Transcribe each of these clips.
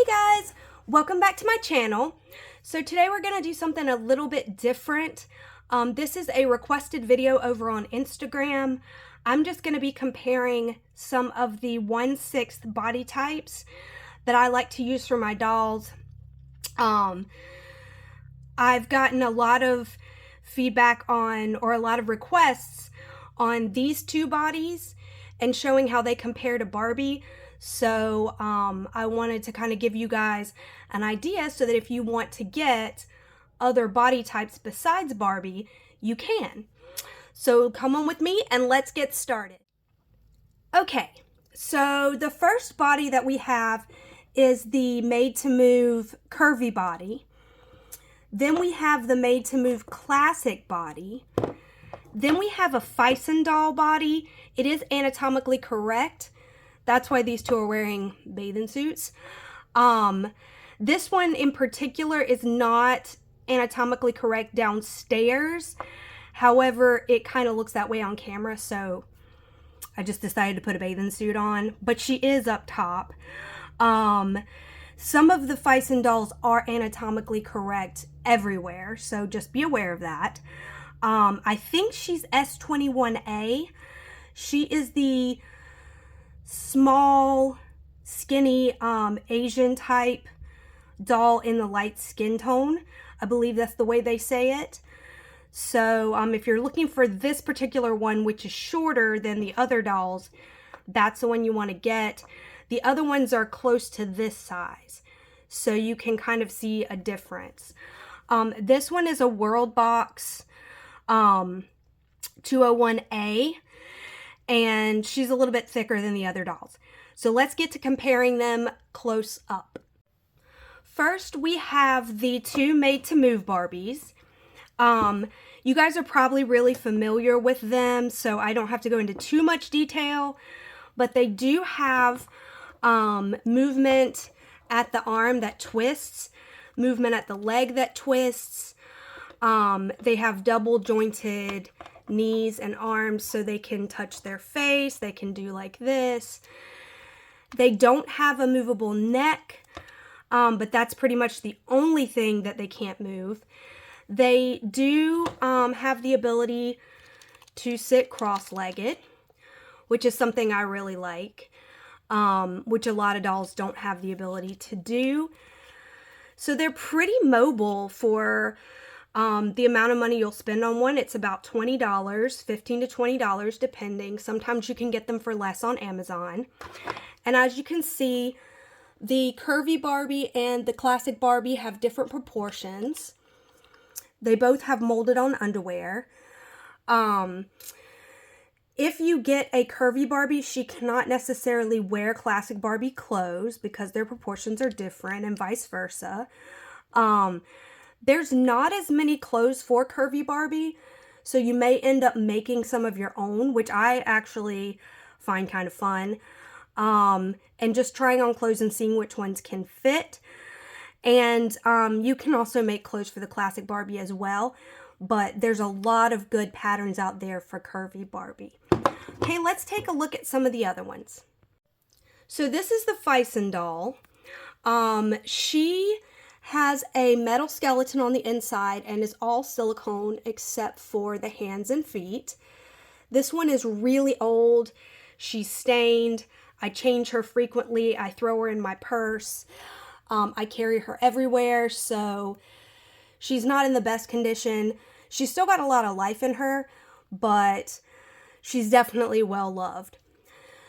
Hey guys, welcome back to my channel. So today we're going to do something a little bit different. This is a requested video over on Instagram. I'm just going to be comparing some of the 1/6 body types that I like to use for my dolls. I've gotten a lot of feedback on, or a lot of requests on these two bodies and showing how they compare to Barbie. So I wanted to kind of give you guys an idea so that if you want to get other body types besides Barbie, you can. So come on with me and let's get started. Okay, so the first body that we have is the Made to Move curvy body. Then we have the Made to Move classic body. Then we have a Phicen doll body. It is anatomically correct. That's why these two are wearing bathing suits. This one in particular is not anatomically correct downstairs. However, it kind of looks that way on camera, so I just decided to put a bathing suit on. But she is up top. Some of the Phicen dolls are anatomically correct everywhere, so just be aware of that. I think she's S44A. She is the small, skinny, Asian type doll in the light skin tone. I believe that's the way they say it. So if you're looking for this particular one, which is shorter than the other dolls, that's the one you want to get. The other ones are close to this size, so you can kind of see a difference. This one is a Worldbox 201A. And she's a little bit thicker than the other dolls. So let's get to comparing them close up. First, we have the two Made to Move Barbies. You guys are probably really familiar with them, so I don't have to go into too much detail, but they do have movement at the arm that twists, movement at the leg that twists. They have double jointed knees and arms so they can touch their face. They can do like this. They don't have a movable neck, but that's pretty much the only thing that they can't move. They do have the ability to sit cross-legged, which is something I really like, which a lot of dolls don't have the ability to do. So they're pretty mobile for the amount of money you'll spend on one. It's about $20, $15 to $20 depending. Sometimes you can get them for less on Amazon. And as you can see, the curvy Barbie and the classic Barbie have different proportions. They both have molded on underwear. If you get a curvy Barbie, she cannot necessarily wear classic Barbie clothes because their proportions are different, and vice versa. There's not as many clothes for curvy Barbie, so you may end up making some of your own, which I actually find kind of fun. And just trying on clothes and seeing which ones can fit. And you can also make clothes for the classic Barbie as well, but there's a lot of good patterns out there for curvy Barbie. Okay, let's take a look at some of the other ones. So this is the Phicen doll. She has a metal skeleton on the inside and is all silicone except for the hands and feet. This one is really old. She's stained. I change her frequently. I throw her in my purse. I carry her everywhere, so she's not in the best condition. She's still got a lot of life in her, but she's definitely well loved.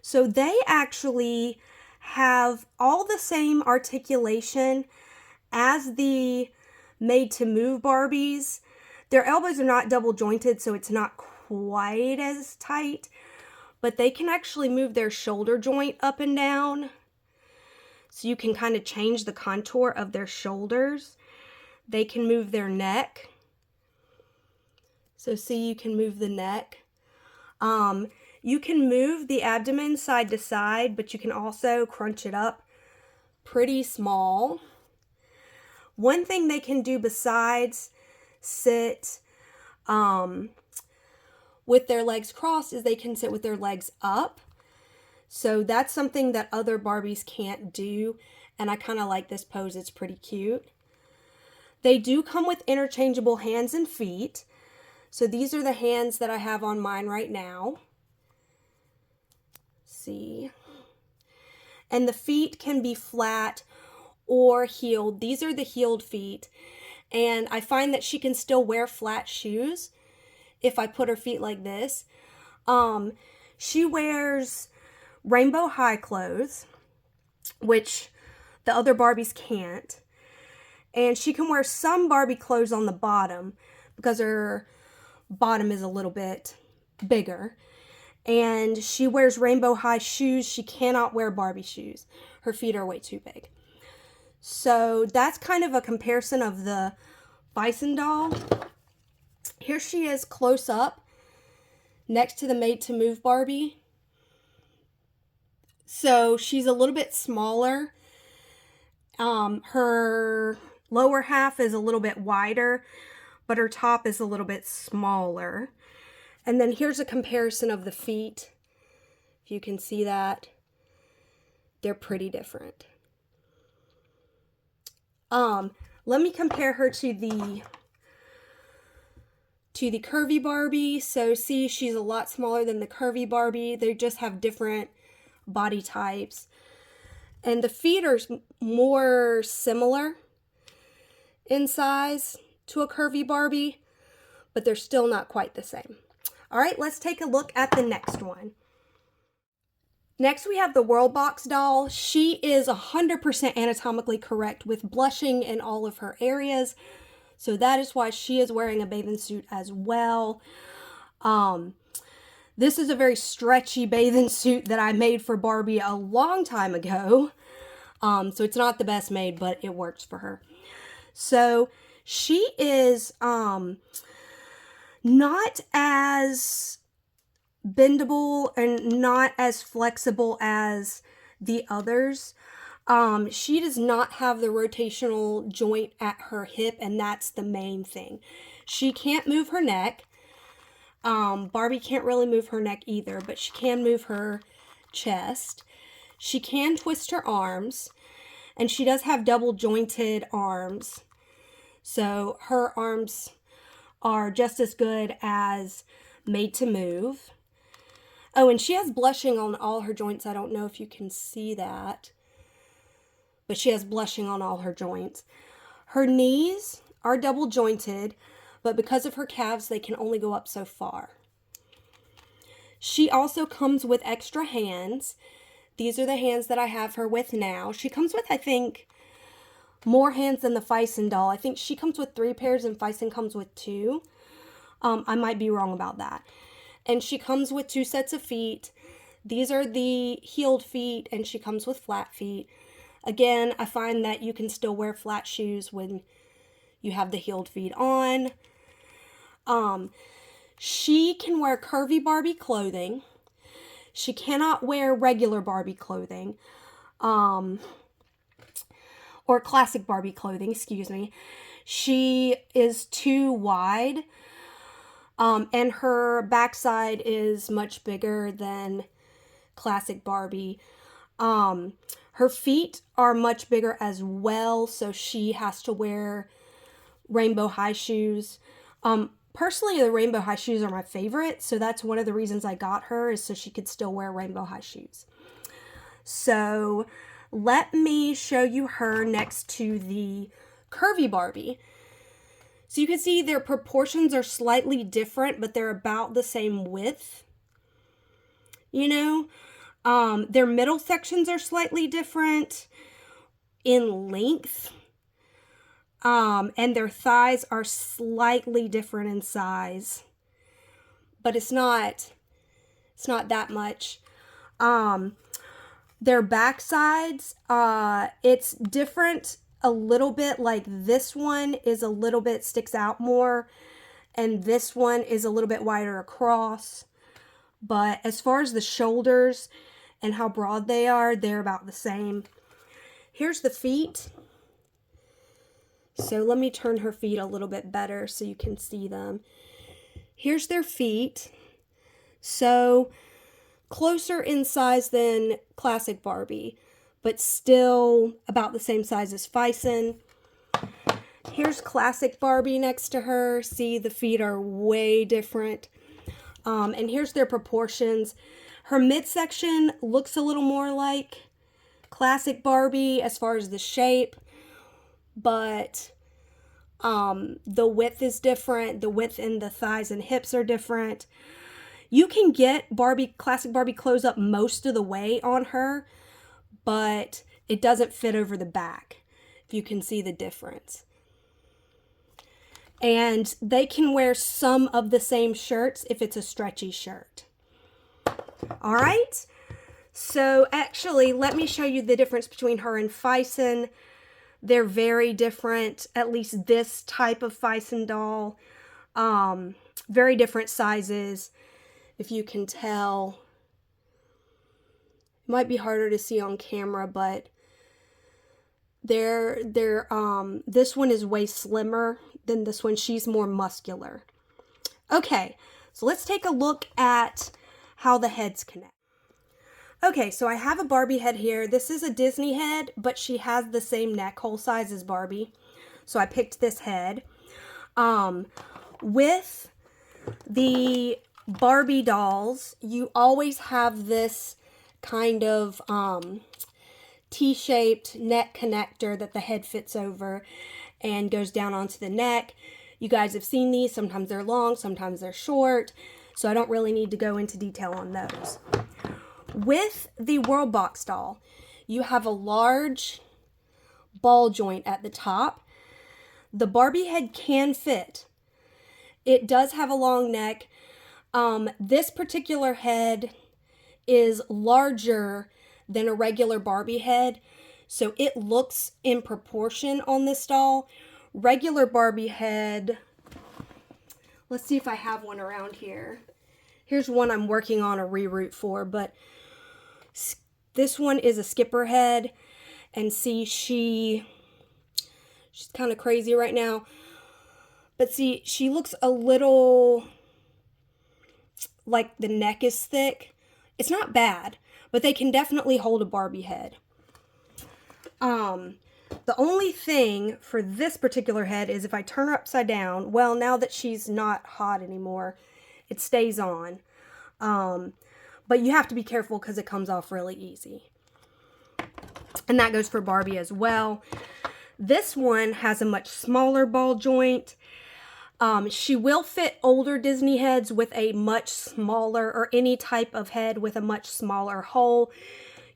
So they actually have all the same articulation as the Made to Move Barbies. Their elbows are not double jointed, so it's not quite as tight, but they can actually move their shoulder joint up and down. So you can kind of change the contour of their shoulders. They can move their neck. So see, you can move the neck. You can move the abdomen side to side, but you can also crunch it up pretty small. One thing they can do besides sit with their legs crossed is they can sit with their legs up. So that's something that other Barbies can't do. and I kind of like this pose. It's pretty cute. They do come with interchangeable hands and feet. So these are the hands that I have on mine right now. See? And the feet can be flat or heeled. These are the heeled feet. And I find that she can still wear flat shoes if I put her feet like this. She wears rainbow high clothes, which the other Barbies can't. And she can wear some Barbie clothes on the bottom because her bottom is a little bit bigger. And she wears rainbow high shoes. She cannot wear Barbie shoes. Her feet are way too big. So that's kind of a comparison of the Phicen doll. Here she is close up next to the Made to Move Barbie. So she's a little bit smaller. Her lower half is a little bit wider, but her top is a little bit smaller. And then here's a comparison of the feet. If you can see that, they're pretty different. Let me compare her to the curvy Barbie. So see, she's a lot smaller than the curvy Barbie. They just have different body types. And the feet are more similar in size to a curvy Barbie, but they're still not quite the same. All right, let's take a look at the next one. Next, we have the Worldbox doll. She is 100% anatomically correct with blushing in all of her areas. So that is why she is wearing a bathing suit as well. This is a very stretchy bathing suit that I made for Barbie a long time ago. So it's not the best made, but it works for her. So she is not as bendable and not as flexible as the others. She does not have the rotational joint at her hip, and that's the main thing. She can't move her neck. Barbie can't really move her neck either, but she can move her chest. She can twist her arms, and she does have double jointed arms. So her arms are just as good as Made to Move. Oh, and she has blushing on all her joints. I don't know if you can see that, but she has blushing on all her joints. Her knees are double jointed, but because of her calves, they can only go up so far. She also comes with extra hands. These are the hands that I have her with now. She comes with, I think, more hands than the Phicen doll. I think she comes with 3 pairs and Phicen comes with 2. I might be wrong about that. And she comes with 2 sets of feet. These are the heeled feet, and she comes with flat feet. Again, I find that you can still wear flat shoes when you have the heeled feet on. She can wear curvy Barbie clothing. She cannot wear regular Barbie clothing. Or classic Barbie clothing, excuse me. She is too wide. And her backside is much bigger than classic Barbie. Her feet are much bigger as well, so she has to wear rainbow high shoes. Personally, the rainbow high shoes are my favorite, so that's one of the reasons I got her, is so she could still wear rainbow high shoes. So let me show you her next to the curvy Barbie. So you can see their proportions are slightly different, but they're about the same width. You know, their middle sections are slightly different in length. And their thighs are slightly different in size, but it's not that much. Their back sides, it's different a little bit. Like this one is a little bit sticks out more, and this one is a little bit wider across. But as far as the shoulders and how broad they are, they're about the same. Here's the feet. So let me turn her feet a little bit better so you can see them. Here's their feet. So closer in size than classic Barbie, but still about the same size as Phicen. Here's classic Barbie next to her. See, the feet are way different. And here's their proportions. Her midsection looks a little more like classic Barbie as far as the shape, but the width is different. The width in the thighs and hips are different. You can get classic Barbie clothes up most of the way on her, but it doesn't fit over the back, if you can see the difference. And they can wear some of the same shirts if it's a stretchy shirt. All right. So actually, let me show you the difference between her and Phicen. They're very different, at least this type of Phicen doll. Very different sizes, if you can tell. It might be harder to see on camera, but this one is way slimmer than this one. She's more muscular. Okay, so let's take a look at how the heads connect. Okay, so I have a Barbie head here. This is a Disney head, but she has the same neck hole size as Barbie. So I picked this head. With the Barbie dolls, you always have this kind of T-shaped neck connector that the head fits over and goes down onto the neck. You guys have seen these. Sometimes they're long, sometimes they're short. So I don't really need to go into detail on those. With the Worldbox doll, you have a large ball joint at the top. The Barbie head can fit. It does have a long neck. This particular head is larger than a regular Barbie head, so it looks in proportion on this doll. Regular Barbie head, let's see if I have one around here. Here's one I'm working on a reroute for, but this one is a skipper head, and see, she's kind of crazy right now, but see, she looks a little like the neck is thick. It's not bad, but they can definitely hold a Barbie head. The only thing for this particular head is if I turn her upside down, well, now that she's not hot anymore, it stays on. But you have to be careful because it comes off really easy. And that goes for Barbie as well. This one has a much smaller ball joint. She will fit older Disney heads with a much smaller, or any type of head with a much smaller hole.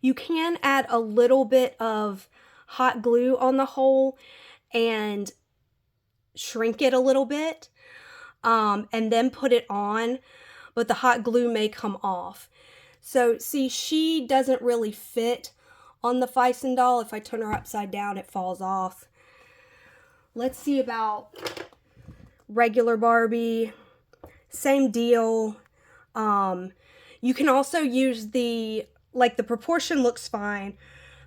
You can add a little bit of hot glue on the hole and shrink it a little bit, and then put it on, but the hot glue may come off. So see, she doesn't really fit on the Phicen doll. If I turn her upside down, it falls off. Let's see about regular Barbie. Same deal. You can also use the proportion looks fine,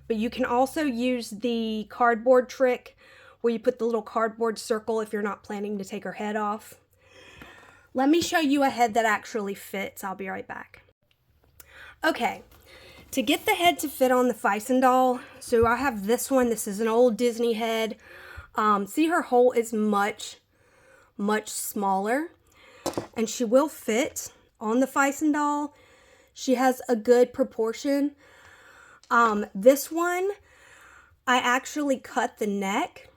but you can also use the cardboard trick where you put the little cardboard circle if you're not planning to take her head off. Let me show you a head that actually fits. I'll be right back. Okay, to get the head to fit on the Phicen doll, so I have this one. This is an old Disney head. See, her hole is much smaller, and she will fit on the Phicen doll. She has a good proportion. This one, I actually cut the neck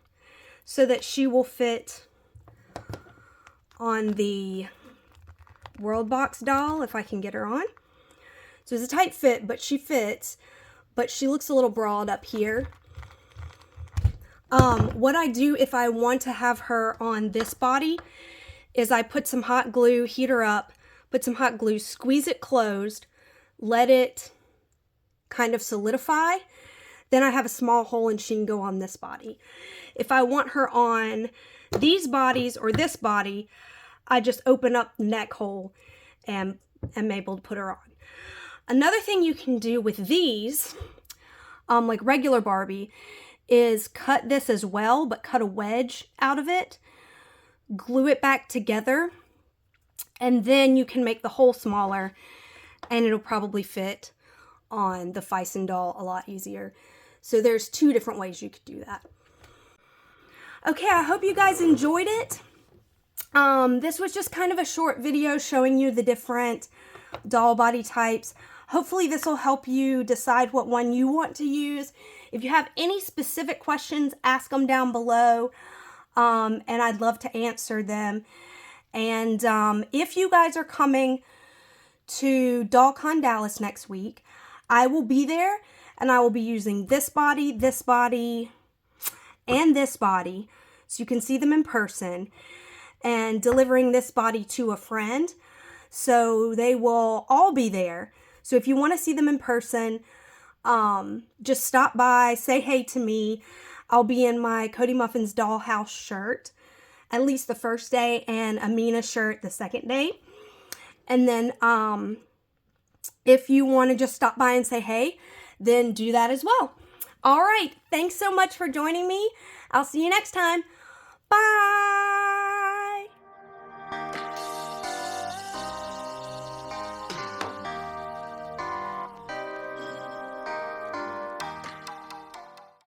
so that she will fit on the Worldbox doll, if I can get her on. So it's a tight fit, but she fits, but she looks a little broad up here. What I do if I want to have her on this body is I put some hot glue, heat her up, put some hot glue, squeeze it closed, let it kind of solidify. Then I have a small hole and she can go on this body. If I want her on these bodies or this body, I just open up the neck hole and am able to put her on. Another thing you can do with these, like regular Barbie, is cut this as well, but cut a wedge out of it, glue it back together, and then you can make the hole smaller and it'll probably fit on the Phicen doll a lot easier. So there's 2 different ways you could do that. Okay, I hope you guys enjoyed it. This was just kind of a short video showing you the different doll body types. Hopefully this will help you decide what one you want to use. If you have any specific questions, ask them down below, and I'd love to answer them. And if you guys are coming to DollCon Dallas next week, I will be there, and I will be using this body, and this body, so you can see them in person, and delivering this body to a friend, so they will all be there. So if you want to see them in person, just stop by, say hey to me. I'll be in my Cody Muffins Dollhouse shirt at least the first day, and Amina shirt the second day. And then if you want to just stop by and say hey, then do that as well. All right, thanks so much for joining me. I'll see you next time. Bye.